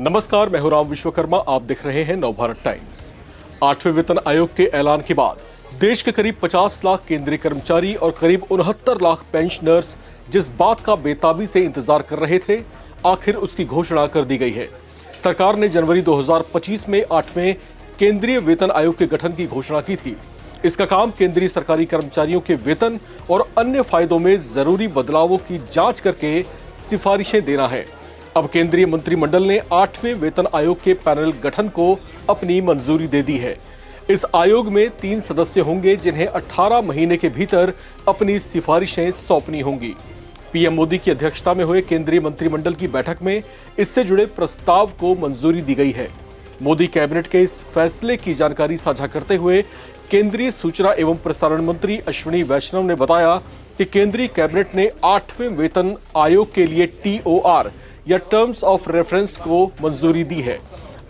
नमस्कार, मैं हूं राम विश्वकर्मा। आप देख रहे हैं नवभारत टाइम्स। 8वें वेतन आयोग के ऐलान के बाद देश के करीब 50 लाख केंद्रीय कर्मचारी और करीब 69 लाख पेंशनर्स जिस बात का बेताबी से इंतजार कर रहे थे, आखिर उसकी घोषणा कर दी गई है। सरकार ने जनवरी 2025 में 8वें केंद्रीय वेतन आयोग के गठन की घोषणा की थी। इसका काम केंद्रीय सरकारी कर्मचारियों के वेतन और अन्य फायदों में जरूरी बदलावों की जांच करके सिफारिशें देना है। अब केंद्रीय मंत्रिमंडल ने 8वें वेतन आयोग के पैनल गठन को अपनी मंजूरी दे दी है। इस आयोग में 3 सदस्य होंगे जिन्हें 18 महीने के भीतर अपनी सिफारिशें सौंपनी होंगी। पीएम मोदी की अध्यक्षता में हुए केंद्रीय मंत्रिमंडल की बैठक में इससे जुड़े प्रस्ताव को मंजूरी दी गई है। मोदी कैबिनेट के इस फैसले की जानकारी साझा करते हुए केंद्रीय सूचना एवं प्रसारण मंत्री अश्विनी वैष्णव ने बताया कि केंद्रीय कैबिनेट ने 8वें वेतन आयोग के लिए TOR या टर्म्स ऑफ रेफरेंस को मंजूरी दी है।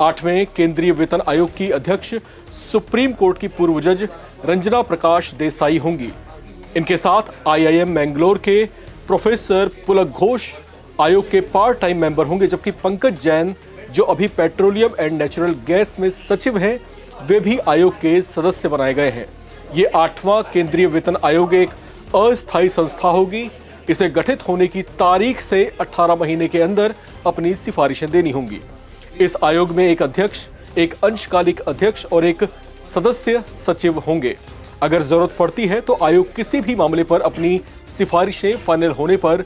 8वें केंद्रीय वेतन आयोग की अध्यक्ष सुप्रीम कोर्ट की पूर्व जज रंजना प्रकाश देसाई होंगी। इनके साथ IIM मैंगलोर के प्रोफेसर पुलक घोष आयोग के पार्ट टाइम मेंबर होंगे, जबकि पंकज जैन जो अभी पेट्रोलियम एंड नेचुरल गैस में सचिव हैं, वे भी आयोग के सदस्य बनाए गए हैं। ये 8वां केंद्रीय वेतन आयोग एक अस्थायी संस्था होगी। इसे गठित होने की तारीख से 18 महीने के अंदर अपनी सिफारिशें देनी होंगी। इस आयोग में एक अध्यक्ष, एक अंशकालिक अध्यक्ष और एक सदस्य सचिव होंगे। अगर जरूरत पड़ती है तो आयोग किसी भी मामले पर अपनी सिफारिशें फाइनल होने पर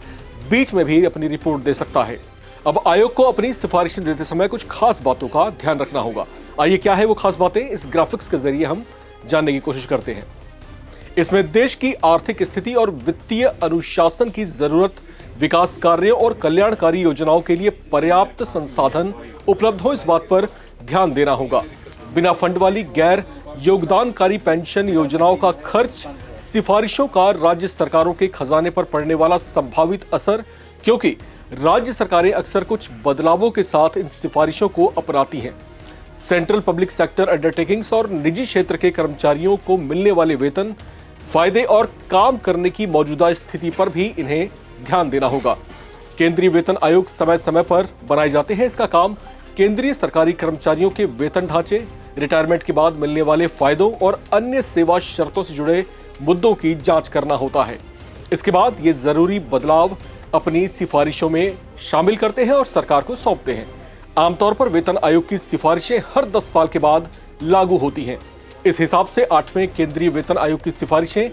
बीच में भी अपनी रिपोर्ट दे सकता है। अब आयोग को अपनी सिफारिशें देते समय कुछ खास बातों का ध्यान रखना होगा। आइए, क्या है वो खास बातें, इस ग्राफिक्स के जरिए हम जानने की कोशिश करते हैं। इसमें देश की आर्थिक स्थिति और वित्तीय अनुशासन की जरूरत, विकास कार्यों और कल्याणकारी योजनाओं के लिए पर्याप्त संसाधन उपलब्ध हो, इस बात पर ध्यान देना होगा। बिना फंड वाली गैर योगदानकारी पेंशन योजनाओं का खर्च, सिफारिशों का राज्य सरकारों के खजाने पर पड़ने वाला संभावित असर, क्योंकि राज्य सरकारें अक्सर कुछ बदलावों के साथ इन सिफारिशों को अपनाती हैं। सेंट्रल पब्लिक सेक्टर अंडरटेकिंग्स और निजी क्षेत्र के कर्मचारियों को मिलने वाले वेतन, फायदे और काम करने की मौजूदा स्थिति पर भी इन्हें ध्यान देना होगा। केंद्रीय वेतन आयोग समय समय पर बनाए जाते हैं। इसका काम केंद्रीय सरकारी कर्मचारियों के वेतन ढांचे, रिटायरमेंट के बाद मिलने वाले फायदों और अन्य सेवा शर्तों से जुड़े मुद्दों की जांच करना होता है। इसके बाद ये जरूरी बदलाव अपनी सिफारिशों में शामिल करते हैं और सरकार को सौंपते हैं। आमतौर पर वेतन आयोग की सिफारिशें हर 10 साल के बाद लागू होती हैं। इस हिसाब से 8वें केंद्रीय वेतन आयोग की सिफारिशें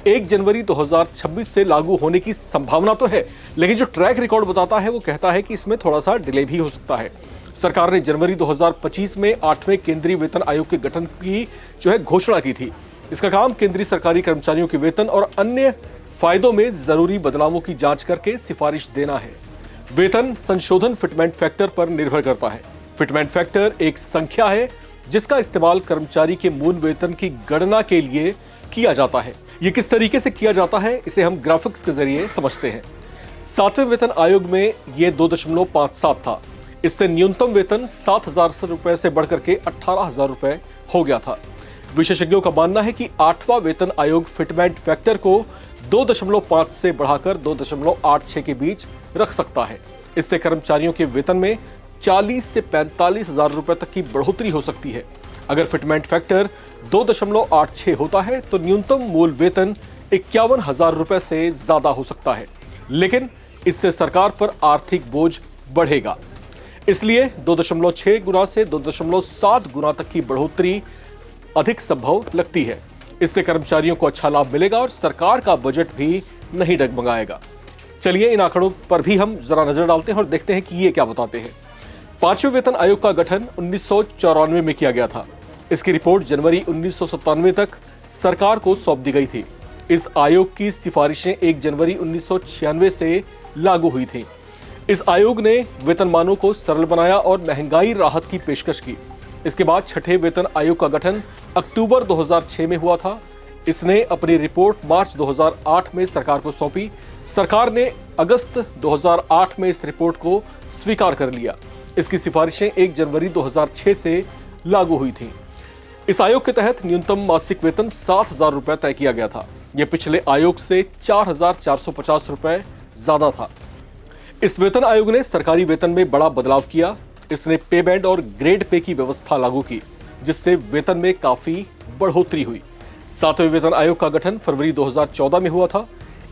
1 जनवरी 2026 से लागू होने की संभावना तो है, लेकिन जो ट्रैक रिकॉर्ड बताता है वो कहता है कि इसमें थोड़ा सा डिले भी हो सकता है। सरकार ने जनवरी 2025 में 8वें केंद्रीय वेतन आयोग के गठन की घोषणा की थी। इसका काम केंद्रीय सरकारी कर्मचारियों के वेतन और अन्य फायदों में जरूरी बदलावों की जांच करके सिफारिश देना है। वेतन संशोधन फिटमेंट फैक्टर पर निर्भर करता है। फिटमेंट फैक्टर एक संख्या है जिसका इस्तेमाल कर्मचारी के मूल वेतन की गणना के लिए किया जाता है। ये किस तरीके से किया जाता है, इसे हम ग्राफिक्स के जरिए समझते हैं। 7वें वेतन आयोग में ये 2.57 था। इससे न्यूनतम वेतन 7,000 रुपए से बढ़कर के 18,000 रुपए हो गया था। विशेषज्ञों का मानना है कि 8वां वेतन आयोग फिटमेंट फैक्टर को 2.5 से बढ़ाकर 2.86 के बीच रख सकता है। इससे कर्मचारियों के वेतन में 40 से 45,000 रुपए तक की बढ़ोतरी हो सकती है। अगर फिटमेंट फैक्टर 2.86 होता है तो न्यूनतम मूल वेतन 51,000 रुपए से ज्यादा हो सकता है, लेकिन इससे सरकार पर आर्थिक बोझ बढ़ेगा। इसलिए 2.6 गुना से 2.7 गुना तक की बढ़ोतरी अधिक संभव लगती है। इससे कर्मचारियों को अच्छा लाभ मिलेगा और सरकार का बजट भी नहीं डगमगाएगा। चलिए, इन आंकड़ों पर भी हम जरा नजर डालते हैं और देखते हैं कि ये क्या बताते हैं। 5वें वेतन आयोग का गठन 1994 में किया गया था। इसकी रिपोर्ट जनवरी 1997 तक सरकार को सौंप दी गई थी। इस आयोग की सिफारिशें 1 जनवरी 1996 से लागू हुई थी। इस आयोग ने वेतनमानों को सरल बनाया और महंगाई राहत की पेशकश की। इसके बाद 6ठे वेतन आयोग का गठन अक्टूबर 2006 में हुआ था। इसने अपनी रिपोर्ट मार्च 2008 में सरकार को सौंपी। सरकार ने अगस्त 2008 में इस रिपोर्ट को स्वीकार कर लिया। इसकी सिफारिशें 1 जनवरी 2006 से लागू हुई थीं। इस आयोग के तहत न्यूनतम मासिक वेतन 7,000 रुपए तय किया गया था। यह पिछले आयोग से 4,450 रुपए ज्यादा था। इस वेतन आयोग ने सरकारी वेतन में बड़ा बदलाव किया। इसने पे बैंड और ग्रेड पे की व्यवस्था लागू की, जिससे वेतन में काफी बढ़ोतरी हुई। 7वें वेतन आयोग का गठन फरवरी 2014 में हुआ था।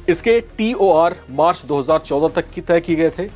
इसके TOR मार्च 2014 तक की तय किए गए थे।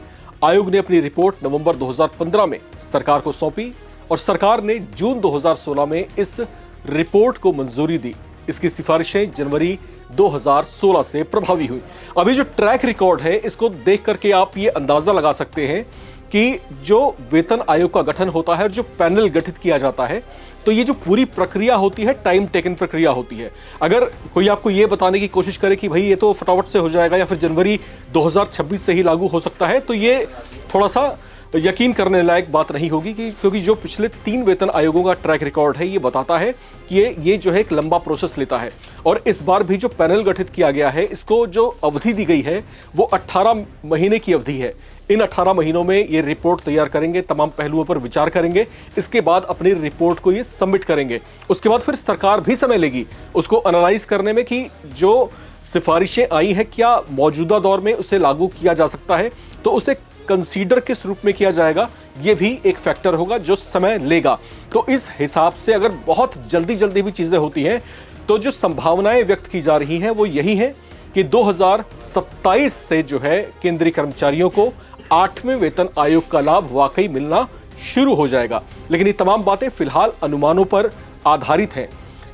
आयोग ने अपनी रिपोर्ट नवंबर 2015 में सरकार को सौंपी और सरकार ने जून 2016 में इस रिपोर्ट को मंजूरी दी। इसकी सिफारिशें जनवरी 2016 से प्रभावी हुई। अभी जो ट्रैक रिकॉर्ड है, इसको देख करके आप ये अंदाजा लगा सकते हैं कि जो वेतन आयोग का गठन होता है और जो पैनल गठित किया जाता है, तो ये जो पूरी प्रक्रिया होती है, टाइम टेकन प्रक्रिया होती है। अगर कोई आपको ये बताने की कोशिश करे कि भाई ये तो फटाफट से हो जाएगा या फिर जनवरी 2026 से ही लागू हो सकता है, तो ये थोड़ा सा यकीन करने लायक बात नहीं होगी, क्योंकि जो पिछले 3 वेतन आयोगों का ट्रैक रिकॉर्ड है, ये बताता है कि ये जो है एक लंबा प्रोसेस लेता है। और इस बार भी जो पैनल गठित किया गया है, इसको जो अवधि दी गई है वो 18 महीने की अवधि है। इन 18 महीनों में ये रिपोर्ट तैयार करेंगे, तमाम पहलुओं पर विचार करेंगे, इसके बाद अपनी रिपोर्ट को ये सबमिट करेंगे। उसके बाद फिर सरकार भी समय लेगी उसको एनालाइज करने में कि जो सिफारिशें आई हैं क्या मौजूदा दौर में उसे लागू किया जा सकता है, तो उसे कंसीडर किस रूप में किया जाएगा, यह भी एक फैक्टर होगा जो समय लेगा। तो इस हिसाब से अगर बहुत जल्दी जल्दी भी चीजें होती हैं, तो जो संभावनाएं व्यक्त की जा रही हैं वो यही है कि 2027 से जो है केंद्रीय कर्मचारियों को 8वें वेतन आयोग का लाभ वाकई मिलना शुरू हो जाएगा। लेकिन ये तमाम बातें फिलहाल अनुमानों पर आधारित हैं,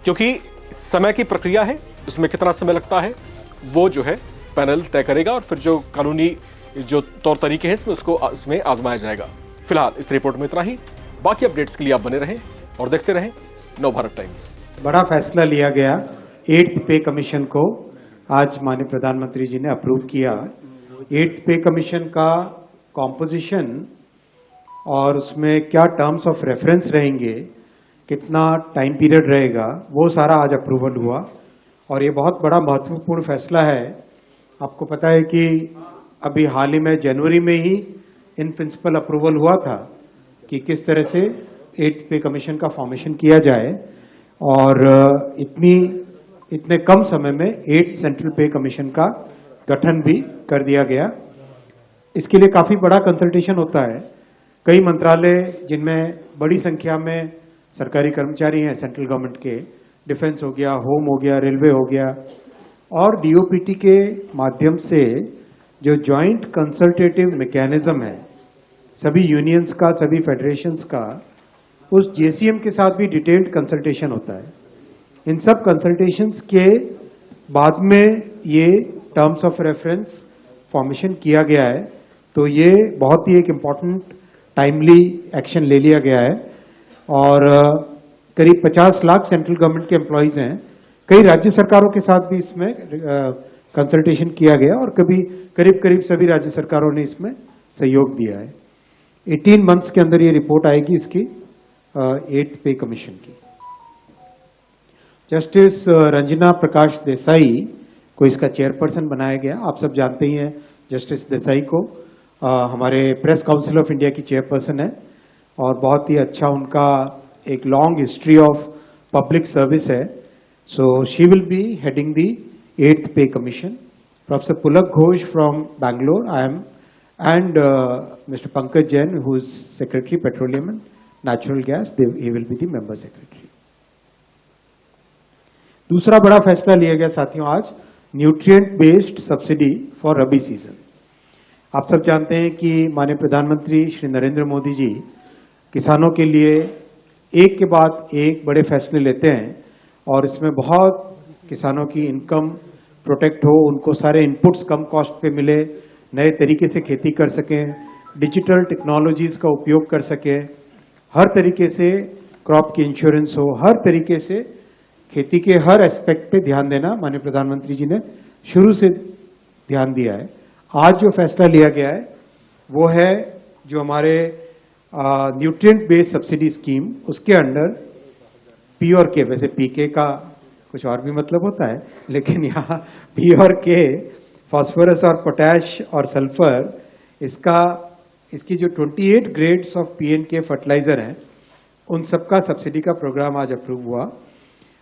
क्योंकि समय की प्रक्रिया है, उसमें कितना समय लगता है वो जो है पैनल तय करेगा और फिर जो कानूनी जो तौर तरीके हैं इसमें आजमाया जाएगा। फिलहाल इस रिपोर्ट में इतना ही। बाकी अपडेट्स के लिए आप बने रहें और देखते रहें नवभारत टाइम्स। बड़ा फैसला लिया गया 8th पे कमीशन को आज माननीय प्रधानमंत्री जी ने अप्रूव किया। 8th पे कमीशन का कॉम्पोजिशन और उसमें क्या टर्म्स ऑफ रेफरेंस रहेंगे, कितना टाइम पीरियड रहेगा, वो सारा आज अप्रूवल हुआ और ये बहुत बड़ा महत्वपूर्ण फैसला है। आपको पता है कि अभी हाल ही में जनवरी में ही इन प्रिंसिपल अप्रूवल हुआ था कि किस तरह से 8th पे कमीशन का फॉर्मेशन किया जाए और इतने कम समय में 8th सेंट्रल पे कमीशन का गठन भी कर दिया गया। इसके लिए काफी बड़ा कंसल्टेशन होता है। कई मंत्रालय जिनमें बड़ी संख्या में सरकारी कर्मचारी हैं सेंट्रल गवर्नमेंट के, डिफेंस हो गया, होम हो गया, रेलवे हो गया, और DOPT के माध्यम से जो जॉइंट कंसल्टेटिव मैकेनिज्म है सभी यूनियंस का, सभी फेडरेशंस का, उस JCM के साथ भी डिटेल्ड कंसल्टेशन होता है। इन सब कंसल्टेशंस के बाद में ये टर्म्स ऑफ रेफरेंस फॉर्मेशन किया गया है। तो ये बहुत ही एक इम्पॉर्टेंट टाइमली एक्शन ले लिया गया है और करीब 50 लाख सेंट्रल गवर्नमेंट के एम्प्लॉयज हैं। कई राज्य सरकारों के साथ भी इसमें कंसल्टेशन किया गया और करीब सभी राज्य सरकारों ने इसमें सहयोग दिया है। 18 मंथ्स के अंदर ये रिपोर्ट आएगी इसकी 8th पे कमीशन की। जस्टिस रंजना प्रकाश देसाई को इसका चेयरपर्सन बनाया गया। आप सब जानते ही हैं जस्टिस देसाई को, हमारे प्रेस काउंसिल ऑफ इंडिया की चेयरपर्सन है और बहुत ही अच्छा उनका एक long history of public service है। So she will be heading the 8th pay commission. Professor Pulak Ghosh from Bangalore, I am, and Mr. Pankaj Jain, who is Secretary Petroleum and Natural Gas, he will be the member secretary. दूसरा बड़ा फैसला लिया गया साथियों आज, nutrient based subsidy for rabi season. आप सब जानते हैं कि माननीय प्रधानमंत्री श्री नरेंद्र मोदी जी किसानों के लिए एक के बाद एक बड़े फैसले लेते हैं और इसमें बहुत किसानों की इनकम प्रोटेक्ट हो, उनको सारे इनपुट्स कम कॉस्ट पे मिले, नए तरीके से खेती कर सकें, डिजिटल टेक्नोलॉजीज का उपयोग कर सकें, हर तरीके से क्रॉप की इंश्योरेंस हो, हर तरीके से खेती के हर एस्पेक्ट पे ध्यान देना माननीय प्रधानमंत्री जी ने शुरू से ध्यान दिया है। आज जो फैसला लिया गया है वो है जो हमारे न्यूट्रिएंट बेस्ड सब्सिडी स्कीम, उसके अंडर P और K, वैसे PK का कुछ और भी मतलब होता है, लेकिन यहाँ P और K, फास्फोरस और पोटैश और सल्फर, इसकी जो 28 ग्रेड्स ऑफ P&K फर्टिलाइजर हैं, उन सबका सब्सिडी का प्रोग्राम आज अप्रूव हुआ।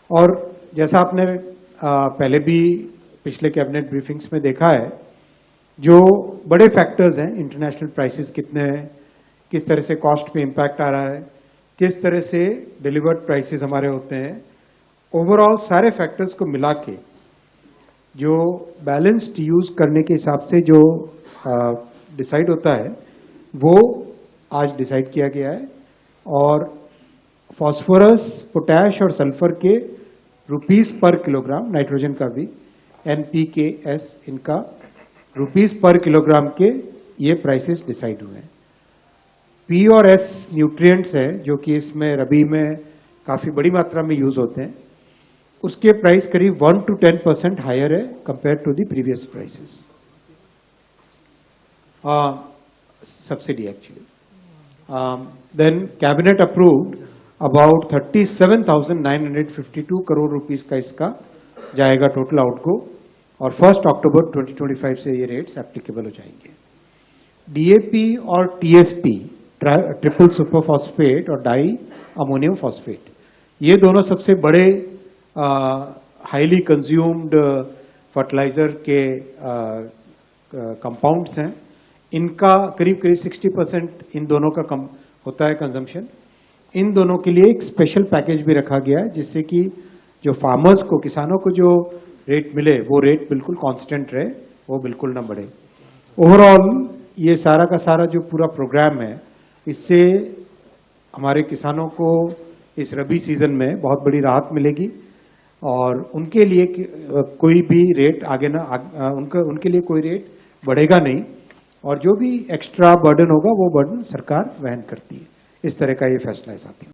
और जैसा आपने पहले भी पिछले कैबिनेट ब्रीफिंग्स में देखा है, जो बड़े फैक्टर्स हैं, इंटरनेशनल प्राइसेस कितने हैं, किस तरह से कॉस्ट पे इम्पैक्ट आ रहा है, किस तरह से डिलीवर्ड प्राइसेस हमारे होते हैं, ओवरऑल सारे फैक्टर्स को मिला के जो बैलेंस्ड यूज करने के हिसाब से जो डिसाइड होता है वो आज डिसाइड किया गया है। और फास्फोरस, पोटैश और सल्फर के रुपीस पर किलोग्राम, नाइट्रोजन का भी NPKS, इनका रुपीस पर किलोग्राम के ये प्राइसेस डिसाइड हुए हैं। P और S न्यूट्रिएंट्स है जो कि इसमें रबी में काफी बड़ी मात्रा में यूज होते हैं, उसके प्राइस करीब 1 to 10% हायर है compare to the previous prices, subsidy actually. Then cabinet approved about 37,952 crore rupees का इसका जाएगा टोटल आउटगो, और 1 अक्टूबर 2025 से ये रेट्स एप्लीकेबल हो जाएंगे। DAP और TSP, ट्रिपल सुपर फॉस्फेट और डाई अमोनियम फॉस्फेट, ये दोनों सबसे बड़े हाईली कंज्यूम्ड फर्टिलाइजर के कंपाउंड्स हैं। इनका करीब 60% इन दोनों का होता है कंजम्पशन। इन दोनों के लिए एक स्पेशल पैकेज भी रखा गया है जिससे कि जो फार्मर्स को, किसानों को जो रेट मिले वो रेट बिल्कुल कांस्टेंट रहे, वो बिल्कुल ना बढ़े। ओवरऑल ये सारा का सारा जो पूरा प्रोग्राम है, इससे हमारे किसानों को इस रबी सीजन में बहुत बड़ी राहत मिलेगी और उनके लिए कोई भी रेट आगे ना उनके लिए कोई रेट बढ़ेगा नहीं, और जो भी एक्स्ट्रा बर्डन होगा वो बर्डन सरकार वहन करती है। इस तरह का ये फैसला है साथियों।